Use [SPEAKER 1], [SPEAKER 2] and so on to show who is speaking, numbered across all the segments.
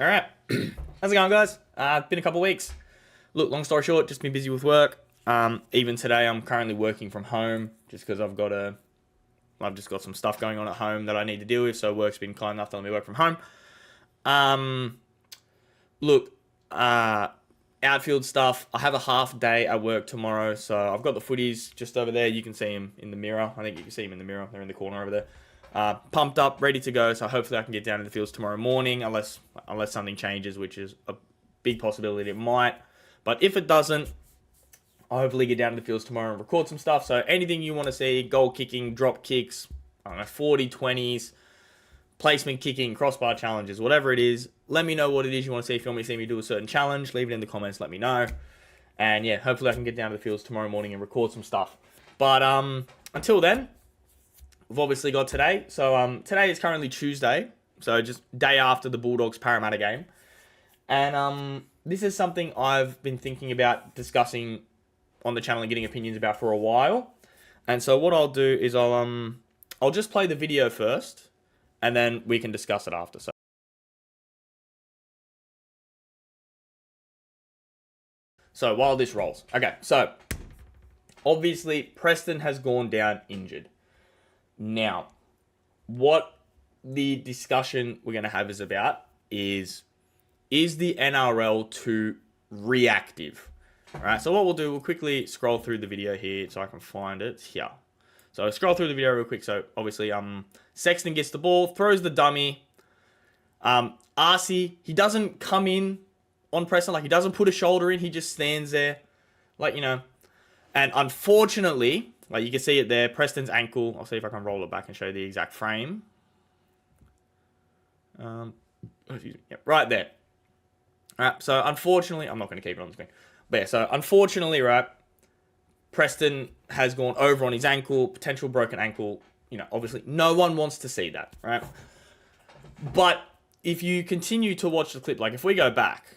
[SPEAKER 1] All right. How's it going, guys? Been a couple of weeks. Look, long story short, just been busy with work. Even today, I'm currently working from home just because I've just got some stuff going on at home that I need to deal with. So work's been kind enough to let me work from home. Look, outfield stuff. I have a half day at work tomorrow, so I've got the footies just over there. You can see him in the mirror. I think you can see him in the mirror. They're in the corner over there. Pumped up, ready to go. So hopefully I can get down to the fields tomorrow morning, unless something changes, which is a big possibility it might. But if it doesn't, I'll hopefully get down to the fields tomorrow and record some stuff. So anything you want to see, goal kicking, drop kicks, I don't know, 40, 20s, placement kicking, crossbar challenges, whatever it is, let me know what it is you want to see. If you want me to see me do a certain challenge, leave it in the comments, let me know. And yeah, hopefully I can get down to the fields tomorrow morning and record some stuff. But until then, we've obviously got today. So today is currently Tuesday, so just day after the Bulldogs Parramatta game. And this is something I've been thinking about discussing on the channel and getting opinions about for a while. And so what I'll do is I'll just play the video first, and then we can discuss it after. So while this rolls. Okay, so obviously Preston has gone down injured. Now, what the discussion we're going to have is about is the NRL too reactive? All right, so what we'll do, we'll quickly scroll through the video here so I can find it here. So scroll through the video real quick. So obviously, Sexton gets the ball, throws the dummy. RC, he doesn't come in on Preston, like he doesn't put a shoulder in, he just stands there, like, you know. And unfortunately, like you can see it there, Preston's ankle. I'll see if I can roll it back and show you the exact frame. Right there. All right, so unfortunately, I'm not going to keep it on the screen. But yeah, so unfortunately, right, Preston has gone over on his ankle, potential broken ankle. You know, obviously, no one wants to see that, right? But if you continue to watch the clip, like if we go back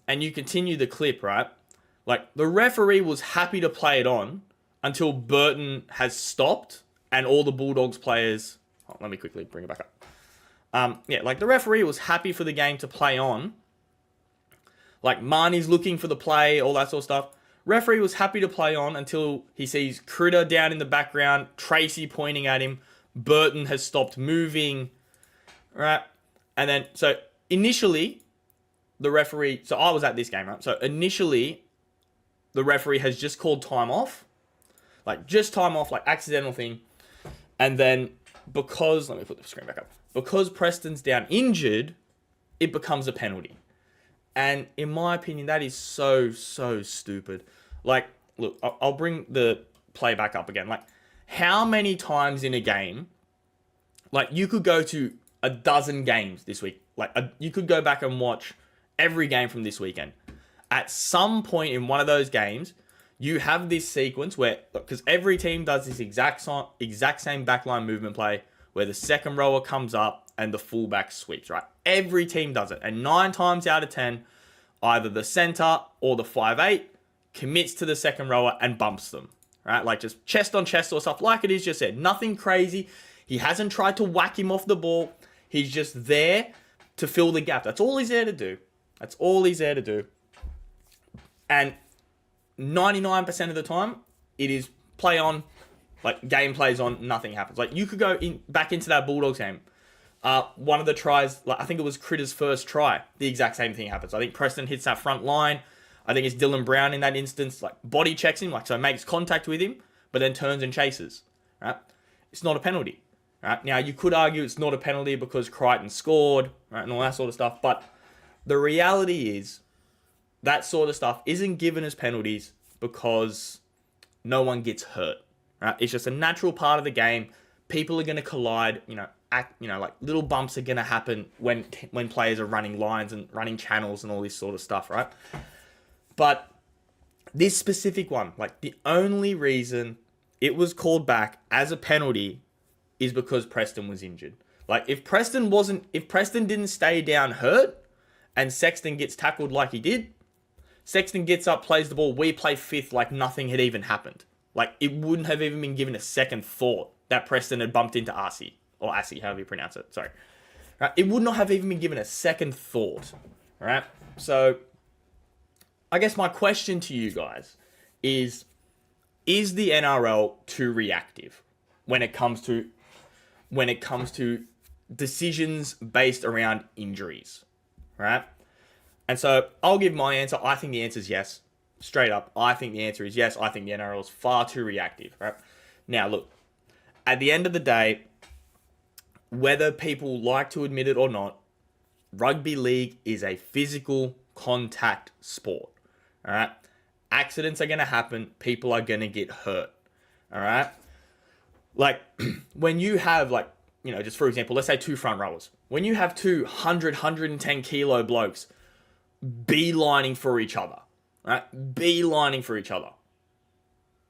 [SPEAKER 1] and you continue the clip, right, like the referee was happy to play it on until Burton has stopped and all the Bulldogs players... Oh, let me quickly bring it back up. Yeah, like the referee was happy for the game to play on. Like Marnie's looking for the play, all that sort of stuff. Referee was happy to play on until he sees Critter down in the background, Tracy pointing at him, Burton has stopped moving, right? And then, so initially, the referee... So I was at this game, right? So initially, the referee has just called time off. Like, just time off, like, accidental thing. And then, because... Let me put the screen back up. Because Preston's down injured, it becomes a penalty. And in my opinion, that is so stupid. Like, look, I'll bring the play back up again. Like, how many times in a game... Like, you could go to a dozen games this week. Like, you could go back and watch every game from this weekend. At some point in one of those games, you have this sequence where, because every team does this exact same backline movement play where the second rower comes up and the fullback sweeps, right? Every team does it. And 9 times out of 10, either the center or the 5'8" commits to the second rower and bumps them, right? Like just chest on chest or stuff like it is just said. Nothing crazy. He hasn't tried to whack him off the ball. He's just there to fill the gap. That's all he's there to do. That's all he's there to do. And 99% of the time, it is play on, like game plays on, nothing happens. Like you could go back into that Bulldogs game. One of the tries, like I think it was Critter's first try, the exact same thing happens. I think Preston hits that front line. I think it's Dylan Brown in that instance, like body checks him, like so makes contact with him, but then turns and chases. Right? It's not a penalty. Right? Now you could argue it's not a penalty because Crichton scored, right, and all that sort of stuff. But the reality is that sort of stuff isn't given as penalties because no one gets hurt. Right? It's just a natural part of the game. People are going to collide. Like little bumps are going to happen when players are running lines and running channels and all this sort of stuff, right? But this specific one, like the only reason it was called back as a penalty is because Preston was injured. Like if Preston didn't stay down hurt and Sexton gets tackled like he did, Sexton gets up, plays the ball, we play fifth like nothing had even happened. Like it wouldn't have even been given a second thought that Preston had bumped into RC. Or Assy, however you pronounce it. Sorry. Right? It would not have even been given a second thought. Right? So, I guess my question to you guys is the NRL too reactive when it comes to decisions based around injuries, right? And so I'll give my answer. I think the answer is yes. Straight up, I think the answer is yes. I think the NRL is far too reactive, right? Now, look, at the end of the day, whether people like to admit it or not, rugby league is a physical contact sport, all right? Accidents are going to happen. People are going to get hurt, all right? Like, when you have, like, you know, just for example, let's say 2 front rowers. When you have 110 kilo blokes beelining for each other, right? Beelining for each other.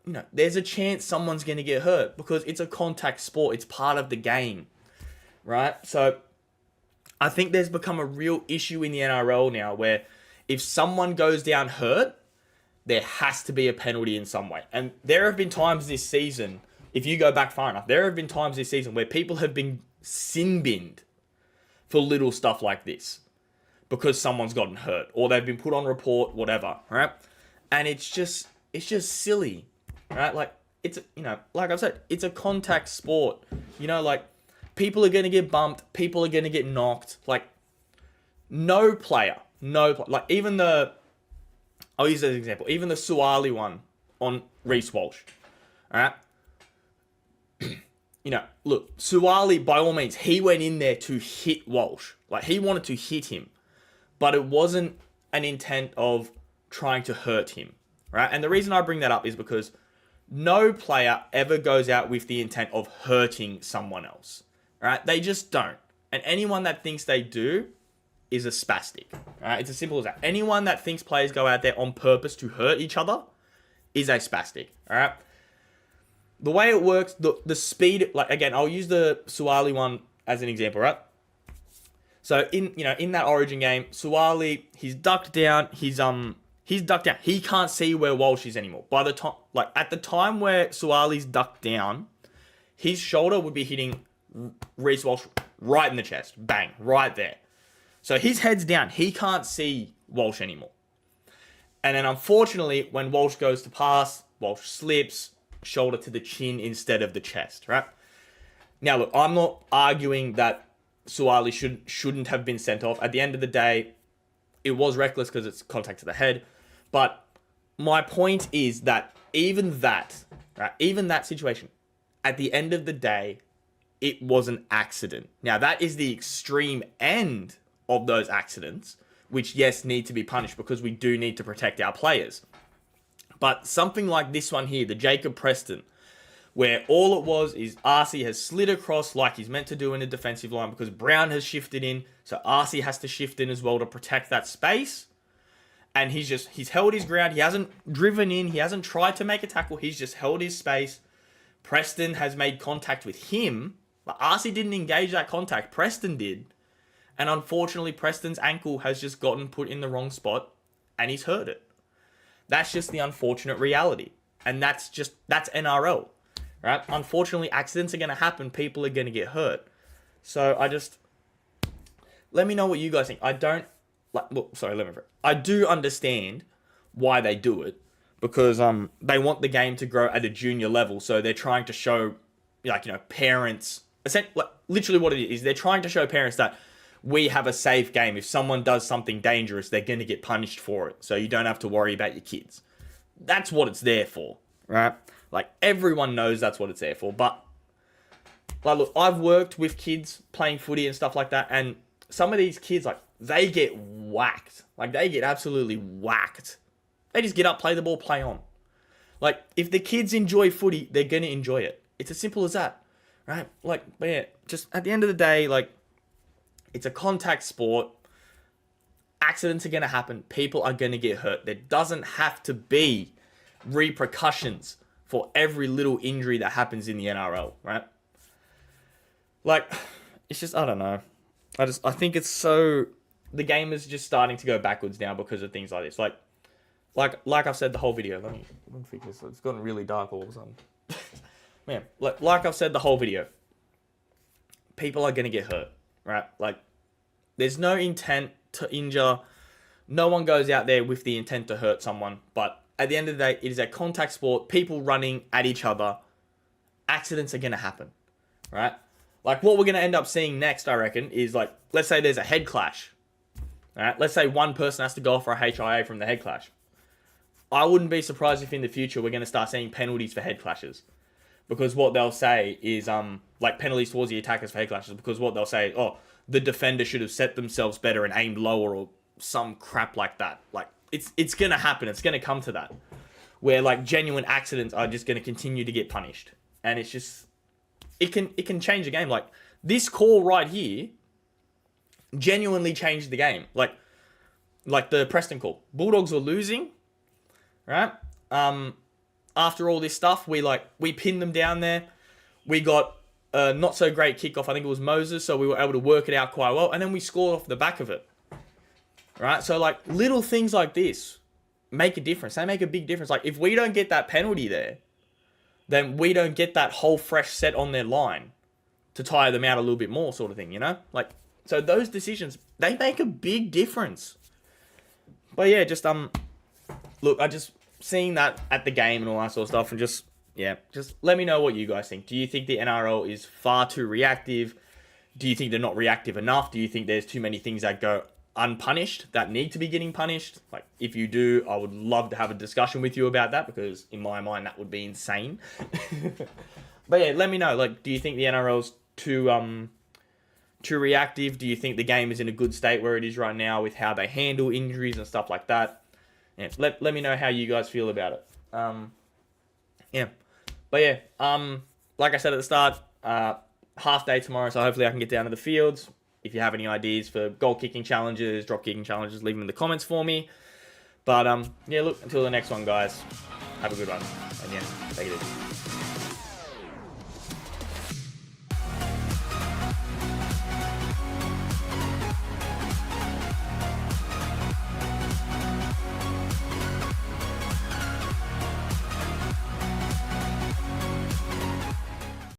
[SPEAKER 1] You know, there's a chance someone's going to get hurt because it's a contact sport. It's part of the game, right? So I think there's become a real issue in the NRL now where if someone goes down hurt, there has to be a penalty in some way. And there have been times this season, if you go back far enough, there have been times this season where people have been sin-binned for little stuff like this because someone's gotten hurt or they've been put on report, whatever, right? And it's just silly, right? Like, it's, you know, like I've said, it's a contact sport. You know, like, people are going to get bumped, people are going to get knocked. Like, no player, like, even I'll use as an example, even the Suwali one on Reece Walsh, all right? You know, look, Suwali, by all means, he went in there to hit Walsh. Like, he wanted to hit him. But it wasn't an intent of trying to hurt him, right? And the reason I bring that up is because no player ever goes out with the intent of hurting someone else, right? They just don't. And anyone that thinks they do is a spastic, right? It's as simple as that. Anyone that thinks players go out there on purpose to hurt each other is a spastic, all right? The way it works, the speed, like, again, I'll use the Suwali one as an example, right? So in that Origin game, Suwali, he's ducked down. He's ducked down. He can't see where Walsh is anymore. By the time, like, at the time where Suwali's ducked down, his shoulder would be hitting Reece Walsh right in the chest. Bang, right there. So his head's down. He can't see Walsh anymore. And then unfortunately, when Walsh goes to pass, Walsh slips, shoulder to the chin instead of the chest, right? Now, look, I'm not arguing that Suwali shouldn't have been sent off. At the end of the day, it was reckless because it's contact to the head. But my point is that even that situation, at the end of the day, it was an accident. Now, that is the extreme end of those accidents, which, yes, need to be punished because we do need to protect our players. But something like this one here, the Jacob Preston, where all it was is RC has slid across like he's meant to do in the defensive line because Brown has shifted in, so RC has to shift in as well to protect that space. And he's held his ground. He hasn't driven in. He hasn't tried to make a tackle. He's just held his space. Preston has made contact with him, but RC didn't engage that contact. Preston did. And unfortunately, Preston's ankle has just gotten put in the wrong spot and he's hurt it. That's just the unfortunate reality. And that's NRL, right? Unfortunately, accidents are going to happen. People are going to get hurt. So let me know what you guys think. I do understand why they do it because they want the game to grow at a junior level. So they're trying to show, parents, literally what it is, they're trying to show parents that we have a safe game. If someone does something dangerous, they're going to get punished for it. So you don't have to worry about your kids. That's what it's there for, right? Like, everyone knows that's what it's there for. But, like, look, I've worked with kids playing footy and stuff like that. And some of these kids, like, they get whacked. Like, they get absolutely whacked. They just get up, play the ball, play on. Like, if the kids enjoy footy, they're going to enjoy it. It's as simple as that, right? Like, but yeah, just at the end of the day, like, it's a contact sport. Accidents are going to happen. People are going to get hurt. There doesn't have to be repercussions for every little injury that happens in the NRL, right? Like, it's just, I don't know. I think it's so, the game is just starting to go backwards now because of things like this. Like I've said the whole video. Let me fix this. It's gotten really dark all of a sudden. Man, like I've said the whole video. People are going to get hurt. right? Like, there's no intent to injure. No one goes out there with the intent to hurt someone. But at the end of the day, it is a contact sport. People running at each other. Accidents are going to happen, right? Like, what we're going to end up seeing next, I reckon, is like, let's say there's a head clash. All right? Let's say one person has to go for a HIA from the head clash. I wouldn't be surprised if in the future we're going to start seeing penalties for head clashes. Because what they'll say is, like, penalties towards the attackers for head clashes. Because what they'll say, oh, the defender should have set themselves better and aimed lower or some crap like that. Like, it's going to happen. It's going to come to that. Where, like, genuine accidents are just going to continue to get punished. And it's just, it can change the game. Like, this call right here genuinely changed the game. Like the Preston call. Bulldogs were losing, right? After all this stuff, we pinned them down there. We got a not so great kickoff. I think it was Moses, so we were able to work it out quite well. And then we scored off the back of it. Right? So, like, little things like this make a difference. They make a big difference. Like, if we don't get that penalty there, then we don't get that whole fresh set on their line to tire them out a little bit more, sort of thing, you know? Like, so those decisions, they make a big difference. But yeah, just, look, I just seeing that at the game and all that sort of stuff, and just let me know what you guys think. Do you think the NRL is far too reactive? Do you think they're not reactive enough? Do you think there's too many things that go unpunished that need to be getting punished? Like, if you do, I would love to have a discussion with you about that, because in my mind that would be insane. But yeah, let me know. Like, do you think the NRL's too reactive? Do you think the game is in a good state where it is right now with how they handle injuries and stuff like that? Yeah, let me know how you guys feel about it. Yeah, but yeah, like I said at the start, half day tomorrow, so hopefully I can get down to the fields. If you have any ideas for goal kicking challenges, drop kicking challenges, leave them in the comments for me. But yeah, look, until the next one, guys, have a good one. And yeah, take it easy.